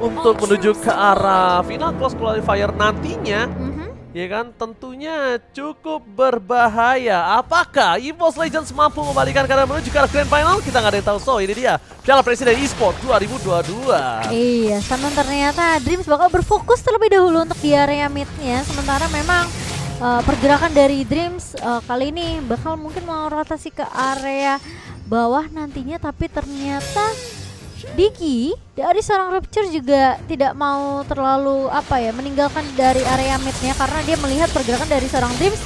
untuk menuju ke arah final close qualifier nantinya. Ya kan, tentunya cukup berbahaya. Apakah EVOS Legends mampu membalikan keadaan menuju ke arah grand final? Kita nggak ada yang tahu. So, ini dia Piala Presiden Esports 2022. Iya, sama ternyata Dreams bakal berfokus terlebih dahulu untuk di area mid-nya. Sementara memang pergerakan dari Dreams kali ini bakal mungkin mau rotasi ke area bawah nantinya. Tapi ternyata Diki dari seorang Rapture juga tidak mau terlalu meninggalkan dari area mid-nya karena dia melihat pergerakan dari seorang Dreams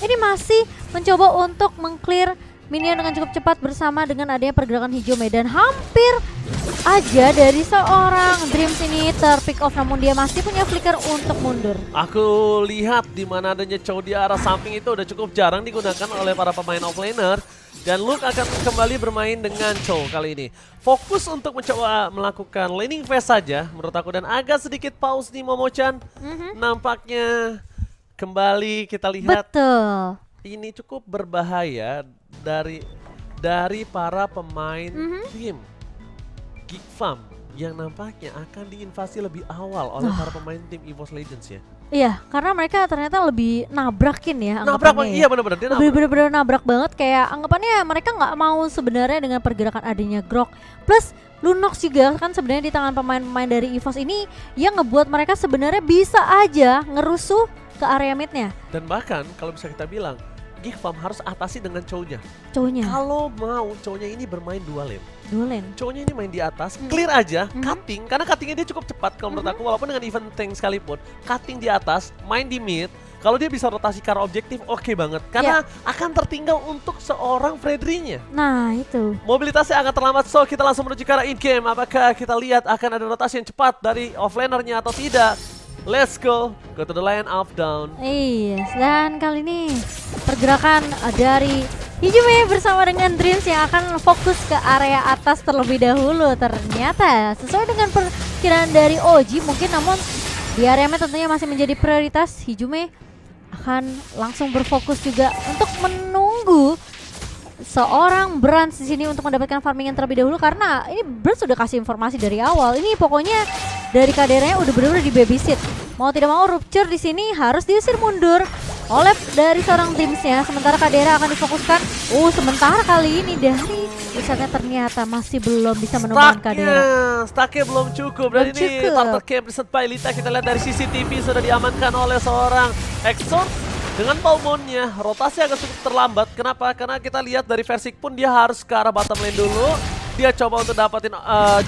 ini masih mencoba untuk mengclear minion dengan cukup cepat bersama dengan adanya pergerakan hijau dan hampir aja dari seorang Dreams ini terpick off, namun dia masih punya flicker untuk mundur. Aku lihat di mana adanya Chow di arah samping itu udah cukup jarang digunakan oleh para pemain offlaner. Dan Luke akan kembali bermain dengan Chow kali ini. Fokus untuk mencoba melakukan laning phase saja menurut aku. Dan agak sedikit pause nih Momo-chan. Nampaknya kembali kita lihat. Betul. Ini cukup berbahaya dari para pemain tim Geek Farm yang nampaknya akan diinvasi lebih awal oleh para pemain tim EVOS Legends ya. Iya, karena mereka ternyata lebih nabrakin ya. Nabrak, iya benar-benar dia nabrak. Bener-bener nabrak banget, kayak anggapannya mereka nggak mau sebenarnya dengan pergerakan adanya Grok. Plus Lunox juga kan sebenarnya di tangan pemain-pemain dari EVOS ini yang ngebuat mereka sebenarnya bisa aja ngerusuh ke area midnya. Dan bahkan kalau bisa kita bilang Geek Farm harus atasi dengan Chow-nya. Chow-nya. Kalau mau Chow-nya ini bermain dua lane. Chow-nya ini main di atas, clear aja, cutting. Karena cuttingnya dia cukup cepat kalau menurut aku. Walaupun dengan event tank sekalipun, cutting di atas, main di mid. Kalau dia bisa rotasi ke arah objektif, oke banget. Karena akan tertinggal untuk seorang Fredry-nya. Nah itu. Mobilitasnya agak terlambat, so kita langsung menuju ke arah in-game. Apakah kita lihat akan ada rotasi yang cepat dari offlaner-nya atau tidak? Let's go to the line of down. Iya, dan kali ini pergerakan dari Hijume bersama dengan Dreams yang akan fokus ke area atas terlebih dahulu. Ternyata sesuai dengan perkiraan dari Oji mungkin, namun di area mid tentunya masih menjadi prioritas. Hijume akan langsung berfokus juga untuk menunggu seorang Brans di sini untuk mendapatkan farming yang terlebih dahulu, karena ini Brans sudah kasih informasi dari awal. Ini pokoknya dari kadernya udah benar-benar di babysit. Mau tidak mau Rupture di sini harus diusir mundur oleh dari seorang Dreams-nya. Sementara Kadera akan difokuskan. Sementara kali ini dari Wisatnya ternyata masih belum bisa menemukan Kadera. Stucknya belum cukup. Dan ini Tartar Camp Reset by Lita, kita lihat dari CCTV sudah diamankan oleh seorang Exxon. Dengan Palmonnya, rotasi agak cukup terlambat. Kenapa? Karena kita lihat dari Versik pun dia harus ke arah bottom lane dulu. Dia coba untuk dapetin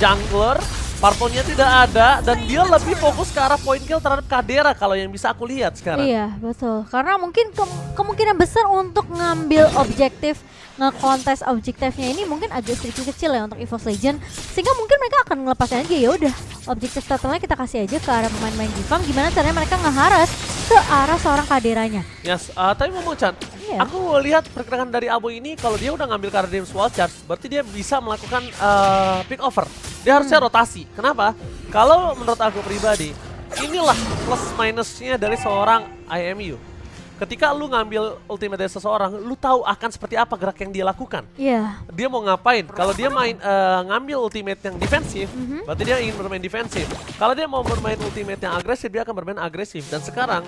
jungler. Parponnya tidak ada dan dia lebih fokus ke arah point kill terhadap Kadera kalau yang bisa aku lihat sekarang. Iya betul, karena mungkin kemungkinan besar untuk ngambil objektif, ngekontes objektifnya ini mungkin agak sedikit kecil ya untuk EVOS Legends, sehingga mungkin mereka akan ngelepasin aja. Ya udah, objektif totalnya kita kasih aja ke arah pemain-pemain Gifam. Gimana caranya mereka ngeharas ke arah seorang Kaderanya. Yes, tapi Momo-chan, aku lihat pergerakan dari Abo ini kalau dia udah ngambil karena Dreams Wall Charge, berarti dia bisa melakukan pick over. Dia harusnya rotasi. Kenapa? Kalau menurut aku pribadi, inilah plus minusnya dari seorang IMU. Ketika lu ngambil ultimate dari seseorang, lu tahu akan seperti apa gerak yang dia lakukan. Iya. Dia mau ngapain? Kalau dia ngambil ultimate yang defensif, berarti dia ingin bermain defensif. Kalau dia mau bermain ultimate yang agresif, dia akan bermain agresif. Dan sekarang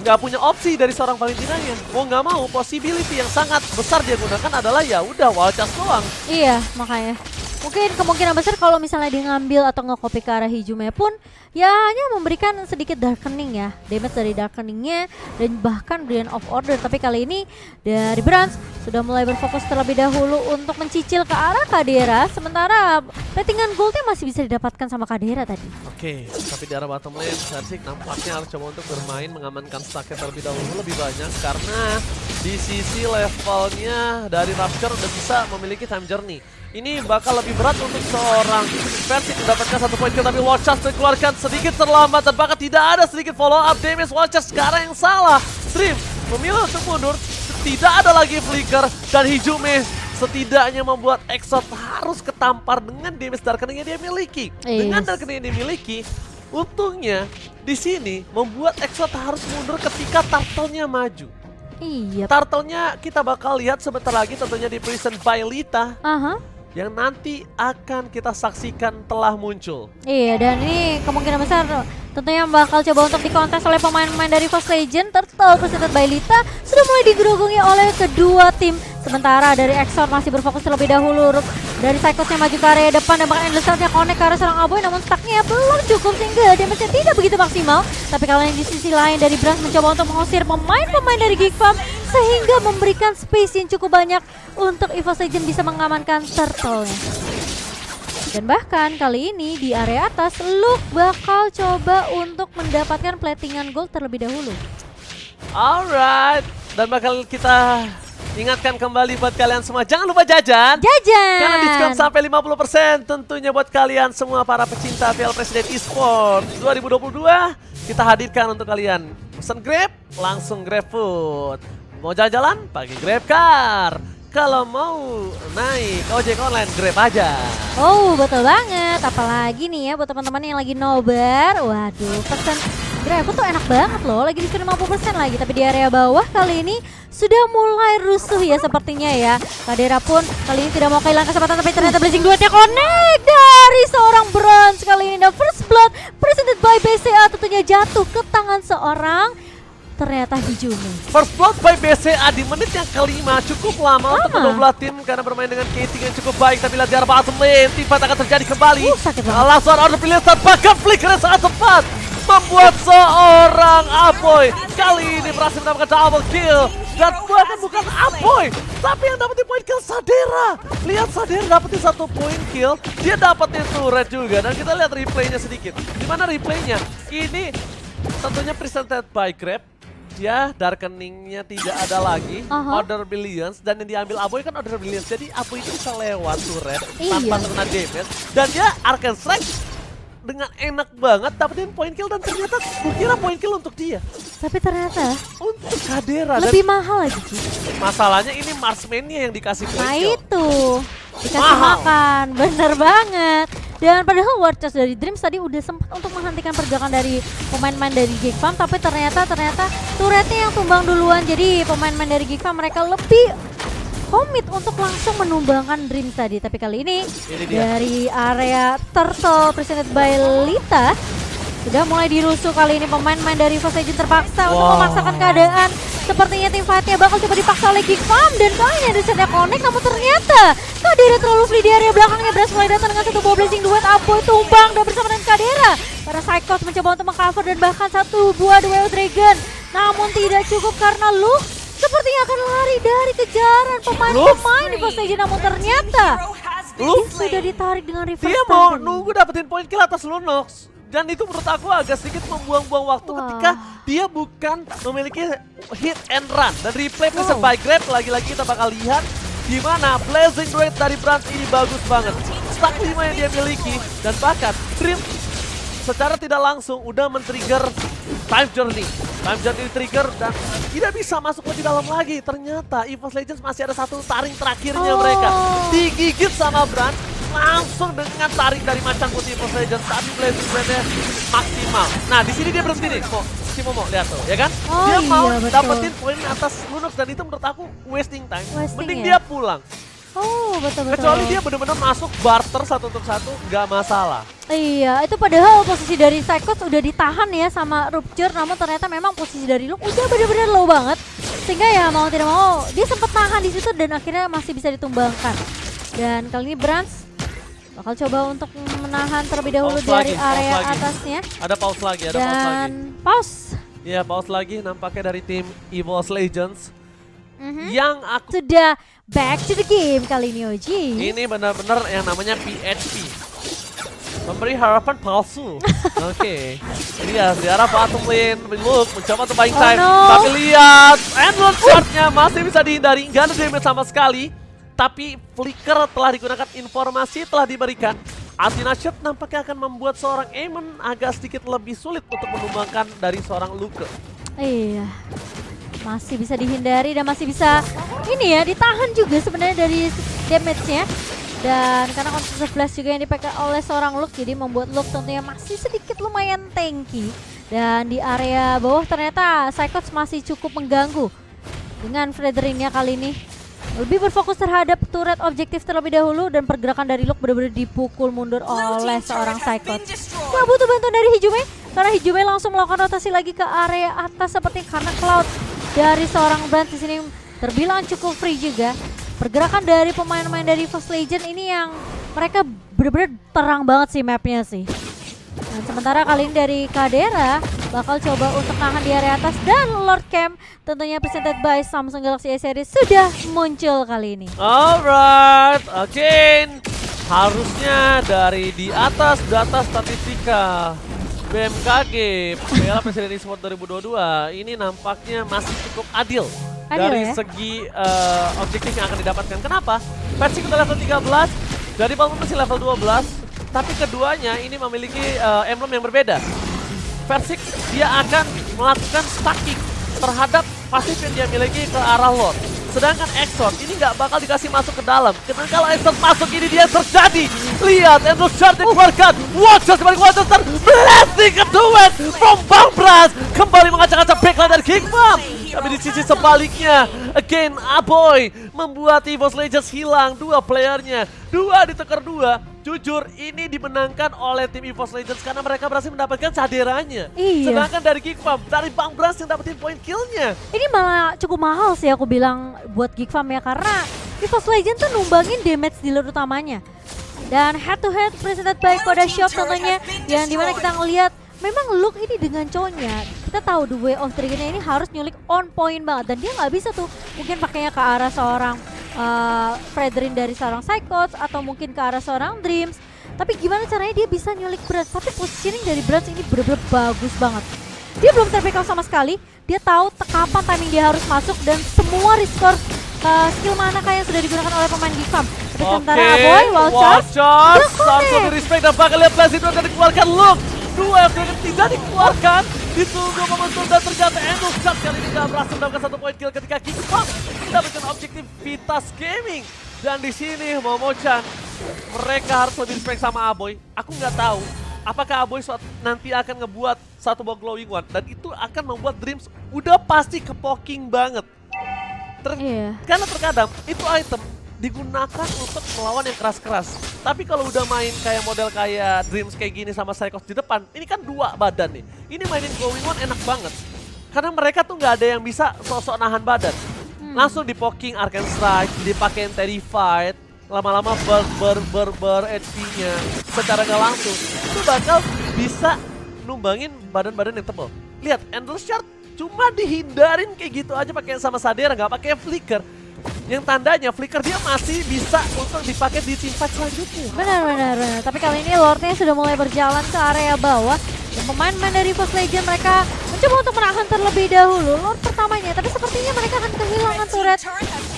nggak punya opsi dari seorang Valentinanya. Mau nggak mau, possibility yang sangat besar dia gunakan adalah ya udah wall charge doang. Iya, makanya mungkin kemungkinan besar kalau misalnya dia ngambil atau nge-copy ke arah Hijume pun ya hanya memberikan sedikit darkening ya, damage dari darkeningnya dan bahkan Brilliant of Order. Tapi kali ini dari Brans sudah mulai berfokus terlebih dahulu untuk mencicil ke arah Kadera, sementara ratingan goldnya masih bisa didapatkan sama Kadera tadi. Oke, tapi di arah bottom lane Versik nampaknya harus coba untuk bermain mengamankan stacknya terlebih dahulu lebih banyak, karena di sisi levelnya dari Rapture udah bisa memiliki time journey. Ini bakal lebih berat untuk seorang Versik mendapatkan satu poin kill, tapi Watch Charge dikeluarkan sedikit terlambat dan bahkan tidak ada sedikit follow up damage. Watch Charge sekarang yang salah. Dream memilih untuk mundur, tidak ada lagi flicker dan Hijume setidaknya membuat Exot harus ketampar dengan damage darkening yang dia miliki. Dengan darkening yang dia miliki, untungnya di sini membuat Exot harus mundur ketika turtle-nya maju. Iya. Turtle-nya kita bakal lihat sebentar lagi tentunya di Prison by Lita. yang nanti akan kita saksikan telah muncul. Iya, dan ini kemungkinan besar tentunya bakal coba untuk dikontes oleh pemain-pemain dari Fast Legend. Turtle presented by Lita sudah mulai digerogongi oleh kedua tim. Sementara dari Exor masih berfokus terlebih dahulu. Dari Psychos yang maju ke area depan dan bahkan Endless Shot-nya connect ke arah seorang Aboy, namun stucknya belum cukup sehingga damage-nya tidak begitu maksimal. Tapi kalau yang di sisi lain dari Brans mencoba untuk mengusir pemain-pemain dari Geek Farm sehingga memberikan space yang cukup banyak untuk EVOS Legend bisa mengamankan turtle-nya. Dan bahkan kali ini di area atas Luke bakal coba untuk mendapatkan platingan gold terlebih dahulu. Alright, dan bakal kita ingatkan kembali buat kalian semua, jangan lupa jajan. Karena diskon sampai 50% tentunya buat kalian semua para pecinta Piala Presiden Esports 2022. Kita hadirkan untuk kalian. Pesan Grab, langsung GrabFood. Mau jalan-jalan, pakai GrabCar. Kalau mau naik ojek online, Grab aja. Oh, betul banget. Apalagi nih ya buat teman-teman yang lagi nobar. Waduh, pesan GrabFood tuh enak banget loh. Lagi diskon 50% lagi. Tapi di area bawah kali ini sudah mulai rusuh ya sepertinya ya. Kadera pun kali ini tidak mau kehilangan kesempatan, tapi ternyata Blazing Duetnya connect dari seorang Brans kali ini. Dan First Blood presented by BCA tentunya jatuh ke tangan seorang ternyata Hijumi. First blood by BCA di menit yang kelima cukup lama untuk kedua belah tim karena bermain dengan Kating yang cukup baik. Tapi lihat di arah bottom lane, tiba akan terjadi kembali. Sakit banget. Langsung order pilihan saat bahkan flicker sangat tepat membuat seorang Aboy kali ini berhasil mendapatkan double kill. Dan bahkan bukan Aboy, tapi yang dapetin point kill Sadera. Lihat Sadera dapetin 1 point kill, dia dapetin turret juga. Dan kita lihat replaynya sedikit. Dimana replaynya? Ini tentunya presented by Grab. Ya, darkeningnya tidak ada lagi, order billions, dan yang diambil Aboy kan order billions, jadi Aboy itu bisa lewat turret tanpa kena damage, dan dia Arcane Strike dengan enak banget dapetin point kill, dan ternyata kukira point kill untuk dia, tapi ternyata untuk Kadera lebih mahal lagi. Masalahnya ini Marksman-nya yang dikasih point Nah kill. itu dikasih Mahal. makan, bener banget. Dan padahal War Chest dari Dreams tadi udah sempat untuk menghentikan pergerakan dari pemain-pemain dari Geek Farm, tapi ternyata turretnya yang tumbang duluan. Jadi pemain-pemain dari Geek Farm mereka lebih komit untuk langsung menumbangkan Dreams tadi. Tapi kali ini dari area Turtle presented by Lita sudah mulai dirusuh. Kali ini pemain-pemain dari Fast Legend terpaksa untuk memaksakan keadaan. Sepertinya tim fight-nya bakal coba dipaksa oleh Geek Farm, dan kali ini ada Senda Connect, namun ternyata Kadera terlalu free di area belakangnya. Brans mulai datang dengan satu Blazing Duet, Aboy tumbang dan bersama dengan Kadera. Para Psychos mencoba untuk mengcover dan bahkan satu buah Duel Dragon, namun tidak cukup karena Luke sepertinya akan lari dari kejaran pemain-pemain di Fast Legend, namun ternyata Luke sudah ditarik dengan reverse. Dia mau nunggu dapetin point kill atas Lunox. Dan itu menurut aku agak sedikit membuang-buang waktu ketika dia bukan memiliki hit and run. Dan replay preset by Grab, lagi-lagi kita bakal lihat di mana Blazing Duet dari Brans ini bagus banget. Stack 5 yang dia miliki, dan bahkan Dream secara tidak langsung udah men-trigger Time Journey. Time Journey di-trigger dan tidak bisa masuk lebih dalam lagi. Ternyata EVOS Legends masih ada satu taring terakhirnya mereka. Digigit sama Brans. Langsung dengan tarik dari macan putih EVOS Legends, tapi Blazing Duetnya maksimal. Nah, di sini dia berhenti nih. Si Momo lihat tuh, ya kan? Dia mau dapetin poin atas Lunox, dan itu menurut aku wasting time. Mending dia pulang. Oh, betul-betul. Kecuali dia benar-benar masuk barter 1 untuk 1, nggak masalah. Iya, itu padahal posisi dari Psychos udah ditahan ya sama Rupture, namun ternyata memang posisi dari Luke udah benar-benar low banget. Sehingga ya mau tidak mau dia sempat tahan di situ dan akhirnya masih bisa ditumbangkan. Dan kali ini Brans bakal coba untuk menahan terlebih dahulu dari area atasnya. Ada pause lagi, ada pause lagi. Dan pause. Iya, pause lagi nampaknya dari tim EVOS Legends. Yang aku sudah back to the game kali ini, Oji. Ini benar-benar yang namanya PHP. Memberi harapan palsu. Oke. Lihat di arah bottom lane, Luke mencoba untuk buying time. Tapi lihat, Endless Shot-nya masih bisa dihindari, nggak ada damage sama sekali. Tapi flicker telah digunakan, informasi telah diberikan. Athena Shot nampaknya akan membuat seorang Aemon agak sedikit lebih sulit untuk menumbangkan dari seorang Luke. Iya, masih bisa dihindari dan masih bisa ini ya ditahan juga sebenarnya dari damage-nya. Dan karena Consumer Flash juga yang dipakai oleh seorang Luke, jadi membuat Luke tentunya masih sedikit lumayan tanky. Dan di area bawah ternyata Psychos masih cukup mengganggu dengan Frederinnya kali ini. lebih berfokus terhadap turret objektif terlebih dahulu, dan pergerakan dari Luke benar-benar dipukul mundur oleh seorang Cyclops. Nggak butuh bantuan dari Hijume, karena Hijume langsung melakukan rotasi lagi ke area atas seperti karena Cloud dari seorang Brand di sini terbilang cukup free juga. Pergerakan dari pemain-pemain dari First Legion ini yang mereka benar-benar terang banget sih mapnya sih. Dan sementara kali ini dari Kadera bakal coba untuk nahan di area atas, dan Lord Camp tentunya presented by Samsung Galaxy A series sudah muncul kali ini. Alright, again harusnya dari di atas data statistika BMKG Piala Presiden Esports 2022 ini nampaknya masih cukup adil dari ya? segi objektif yang akan didapatkan. Kenapa? Persik udah level 13, dari Palmer masih level 12. Tapi keduanya ini memiliki emblem yang berbeda. Persik dia akan melakukan stacking terhadap pasif yang dia miliki ke arah Lord. Sedangkan Exort ini nggak bakal dikasih masuk ke dalam. Karena kalau Exort masuk ini dia terjadi. Lihat, Andrew Shard dikeluarkan. Watchers kembali ke Water. Blessing kedua from Bang Bras. Kembali mengacak-acak backline dari King Bam. Tapi di sisi sebaliknya, again Aboy membuat EVOS Legends hilang 2 playernya. 2 ditukar 2. Jujur ini dimenangkan oleh tim EVOS Legends karena mereka berhasil mendapatkan saderanya. Iya. Sedangkan dari King Bam, dari Bang Bras yang dapetin poin killnya. Ini malah cukup mahal sih aku bilang buat Geek Farm ya, karena EVOS Legends tuh numbangin damage dealer utamanya. Dan head to head presented by Koda Shop tentunya, yang dimana kita ngelihat memang Luke ini dengan Chonya, kita tahu the way of triggernya ini harus nyulik on point banget, dan dia nggak bisa tuh mungkin pakainya ke arah seorang Fredrin dari seorang Cyclops atau mungkin ke arah seorang Dreams. Tapi gimana caranya dia bisa nyulik Brands? Tapi positioning dari Brands ini bener-bener bagus banget. Dia belum terbackup sama sekali, dia tahu kapan timing dia harus masuk, dan semua restore skill mana yang sudah digunakan oleh pemain Geek Farm. Tapi sementara Aboy, Wild Charge, langsung di respect dan bakal lihat flash itu akan dikeluarkan Luke. 2 yang tidak dikeluarkan, ditunggu momentum dan ternyata Andrew Shard kali ini gak berhasil mendapatkan 1 poin kill ketika King Bam mendapatkan objektif Vitas Gaming. Dan di sini Momo-chan, mereka harus lebih respect sama Aboy. Aku nggak tahu apakah Aboy nanti akan ngebuat 1 ball glowing one, dan itu akan membuat Dreams udah pasti kepoking banget. Karena terkadang itu item digunakan untuk melawan yang keras-keras. Tapi kalau udah main kayak model kayak Dreams kayak gini sama Cyclops di depan, ini kan 2 badan nih. Ini mainin glowing one enak banget. Karena mereka tuh nggak ada yang bisa sok-sok nahan badan. Langsung di poking Arcane Strike, dipakein Terrified, lama-lama ber HP-nya secara nggak langsung. Itu bakal bisa numbangin badan-badan yang tebal. Lihat, Endless Shard cuma dihindarin kayak gitu aja pakai sama Sadera, nggak pakai Flicker. Yang tandanya Flicker dia masih bisa untuk dipakai di teamfight selanjutnya. Benar. Tapi kali ini Lordnya sudah mulai berjalan ke area bawah. Dan pemain-pemain dari First Legion mereka mencoba untuk menahan terlebih dahulu Lord pertamanya. Tapi sepertinya mereka akan kehilangan turret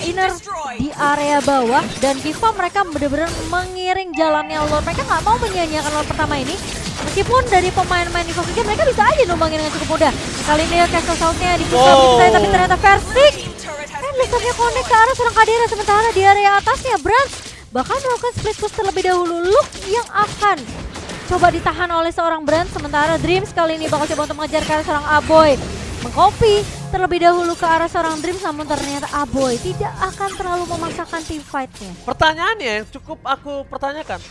inner di area bawah. Dan Geek Farm mereka benar-benar mengiring jalannya Lord. Mereka nggak mau menyia-nyiakan Lord pertama ini. Meskipun dari pemain-pemain di First Legion mereka bisa aja numbangin dengan cukup mudah. Kali ini Castle South-nya dibuka begitu saja, tapi ternyata Versik lasernya connect ke arah seorang Kadera, sementara di area atasnya Brands bahkan melakukan split push terlebih dahulu. Luke yang akan coba ditahan oleh seorang Brands, sementara Dreams kali ini bakal coba untuk mengejar ke arah seorang Aboy, mengcopy terlebih dahulu ke arah seorang Dreams, namun ternyata Aboy tidak akan terlalu memaksakan team fight-nya. Pertanyaannya yang cukup aku pertanyakan,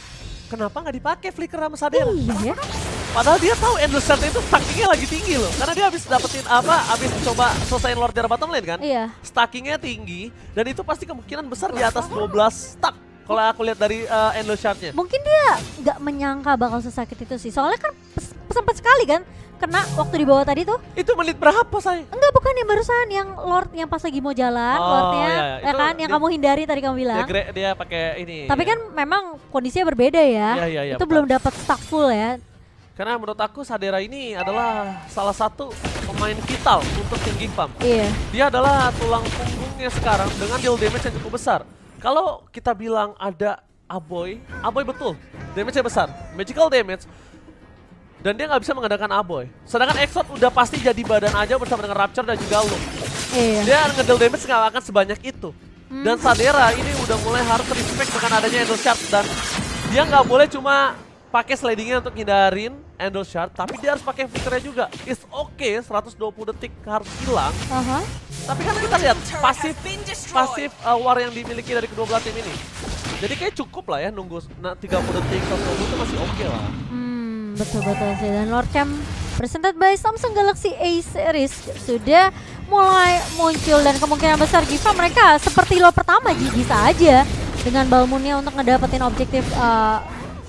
kenapa nggak dipakai Flicker sama Sadera? Iya. Padahal dia tahu Endless Shard itu stackingnya lagi tinggi loh. Karena dia habis dapetin habis coba selesaiin Lord dari bottom lane kan? Iya. Stackingnya tinggi, dan itu pasti kemungkinan besar di atas 12 stack. Kalau aku lihat dari Endless Shard-nya. Mungkin dia nggak menyangka bakal sesakit itu sih. Soalnya kan sempat sekali kan kena waktu di bawah tadi tuh. Itu menit berapa say? Enggak, bukan yang barusan, yang Lord yang pas lagi mau jalan, Lordnya, iya. ya kan, yang kamu hindari tadi kamu bilang. Dia pakai ini. Tapi kan memang kondisinya berbeda ya. Iya, itu belum dapat stack full ya. Karena menurut aku Sadera ini adalah salah satu pemain vital untuk tim Geek Farm. Iya. Dia adalah tulang punggungnya sekarang dengan deal damage yang cukup besar. Kalau kita bilang ada Aboy betul, damage-nya besar, magical damage. Dan dia nggak bisa mengandalkan Aboy. Sedangkan Exot udah pasti jadi badan aja bersama dengan Rapture dan juga Luke. Iya. Dia ngedeal damage nggak akan sebanyak itu. Dan Sadera ini udah mulai harus respect dengan adanya Endless Shard. Dan dia nggak boleh cuma pakai slidingnya untuk hindarin Endol Shard, tapi dia harus pakai filternya juga. It's okay, 120 detik harus hilang. Tapi kan kita lihat pasif war yang dimiliki dari kedua belah tim ini. Jadi kayak cukup lah ya nunggu 30 detik, 120 itu masih oke lah. Betul-betul sih. Dan Lord Camp presented by Samsung Galaxy A series sudah mulai muncul dan kemungkinan besar Giva mereka seperti lo pertama bisa aja dengan Balmunnya untuk ngedapetin objektif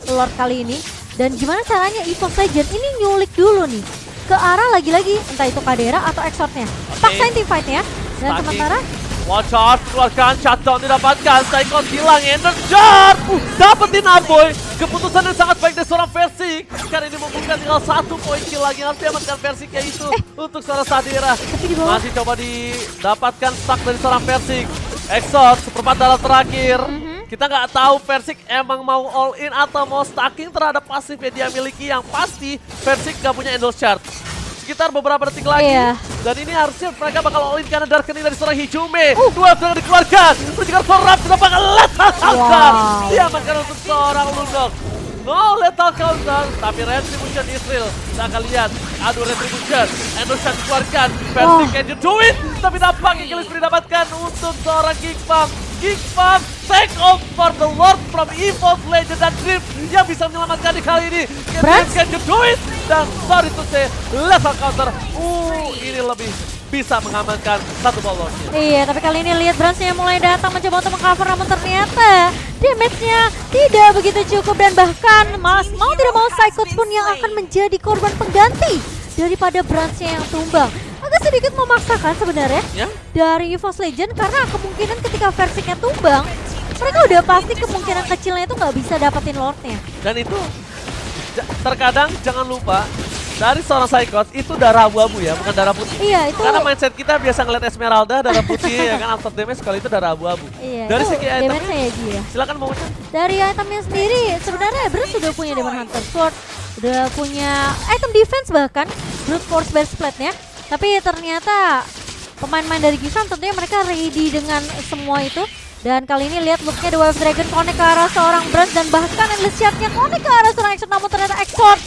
Lord kali ini. Dan gimana caranya EVOX Legend ini nyulik dulu nih ke arah lagi-lagi entah itu Kadera atau Exortnya. Paksain team fight-nya. Dan sementara Watch out, keluarkan shutdown didapatkan. Saikon hilang, Energar dapetin Aboy. Keputusan yang sangat baik dari seorang Versik. Karena ini membuka tinggal 1 poin kill lagi. Harus diamankan Versik kayak itu untuk seorang Sadira. Masih coba didapatkan stuck dari seorang Versik. Exort, seperempat dalam terakhir. Kita nggak tahu Versik emang mau all in atau mau stacking terhadap pasif yang dia miliki. Yang pasti Versik nggak punya Endol Shard. Sekitar beberapa detik lagi. Dan ini harusnya mereka bakal all in karena Darkening dari seorang Hijume. Dua yang dikeluarkan. Menjelaskan Sorap sudah bakal lethal counter. Diamankan untuk seorang Lundok. No lethal counter. Tapi Retribution Israel. Kita akan lihat. Aduh Retribution. Endol Shard dikeluarkan. Versik can you do it? Tapi nampaknya kill didapatkan untuk seorang Geekfam. Geekfam take off for the Lord from EVOX Legend dan Dream yang bisa menyelamatkan di kali ini. Can you do it? Dan sorry to say, level counter. Ini lebih bisa mengamankan satu ballonnya. Iya, tapi kali ini lihat Bransnya mulai datang mencoba untuk mengcover, namun ternyata damage-nya tidak begitu cukup dan bahkan mau tidak mau Psychot pun yang akan menjadi korban pengganti daripada Bransnya yang tumbang. Agak sedikit memaksakan sebenarnya dari EVOX Legend karena kemungkinan ketika Versiknya tumbang, mereka udah pasti kemungkinan kecilnya itu nggak bisa dapetin Lordnya. Dan itu terkadang jangan lupa dari seorang Psychot itu darah abu-abu ya, bukan darah putih. Iya, itu. Karena mindset kita biasa ngeliat Esmeralda darah putih ya kan, after damage kalau itu darah abu-abu. Iya, dari segi damage-nya ya. Silakan mau ucap. Dari itemnya sendiri sebenarnya Brand sudah punya Demon Hunter Sword, udah punya item defense bahkan Brute Force Bear Splat-nya. Tapi ternyata pemain-pemain dari Gisan tentunya mereka ready dengan semua itu. Dan kali ini lihat looknya The Wave Dragon connect ke arah seorang Brand dan bahkan Endless Shard-nya connect ke arah seorang Exort, namun ternyata Exort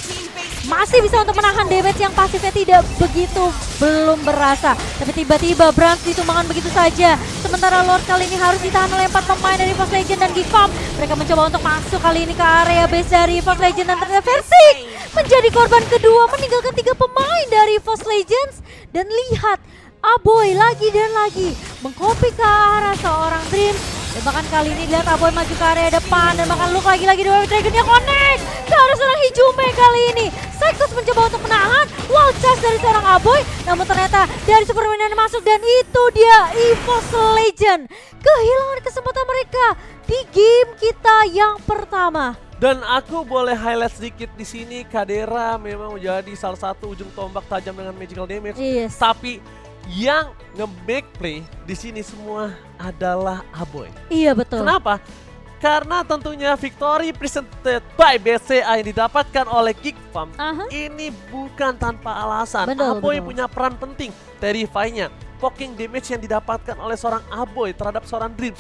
masih bisa untuk menahan damage yang pasifnya tidak begitu belum berasa. Tapi tiba-tiba Brand ditumbangkan begitu saja. Sementara Lord kali ini harus ditahan oleh 4 pemain dari EVOX Legend dan Geekfam. Mereka mencoba untuk masuk kali ini ke area base dari EVOX Legend dan ternyata Versik menjadi korban kedua meninggalkan 3 pemain dari EVOX Legends. Dan lihat Aboy lagi dan lagi mengcopy ke arah seorang Dream. Dan bahkan kali ini lihat Aboy maju ke area depan dan bahkan look lagi-lagi The Wave Dragon yang connect ke arah seorang Hijume kali ini. Cyclops mencoba untuk menahan wall charge dari seorang Aboy, namun ternyata dari Superman yang masuk dan itu dia EVOX Legend kehilangan kesempatan mereka di game kita yang pertama. Dan aku boleh highlight sedikit di sini, Kadera memang menjadi salah satu ujung tombak tajam dengan magical damage. Tapi yang nge-make play di sini semua adalah Aboy. Iya betul. Kenapa? Karena tentunya victory presented by BCA yang didapatkan oleh Geekfam ini bukan tanpa alasan. Aboy punya peran penting. Terrify-nya, poking damage yang didapatkan oleh seorang Aboy terhadap seorang Dream.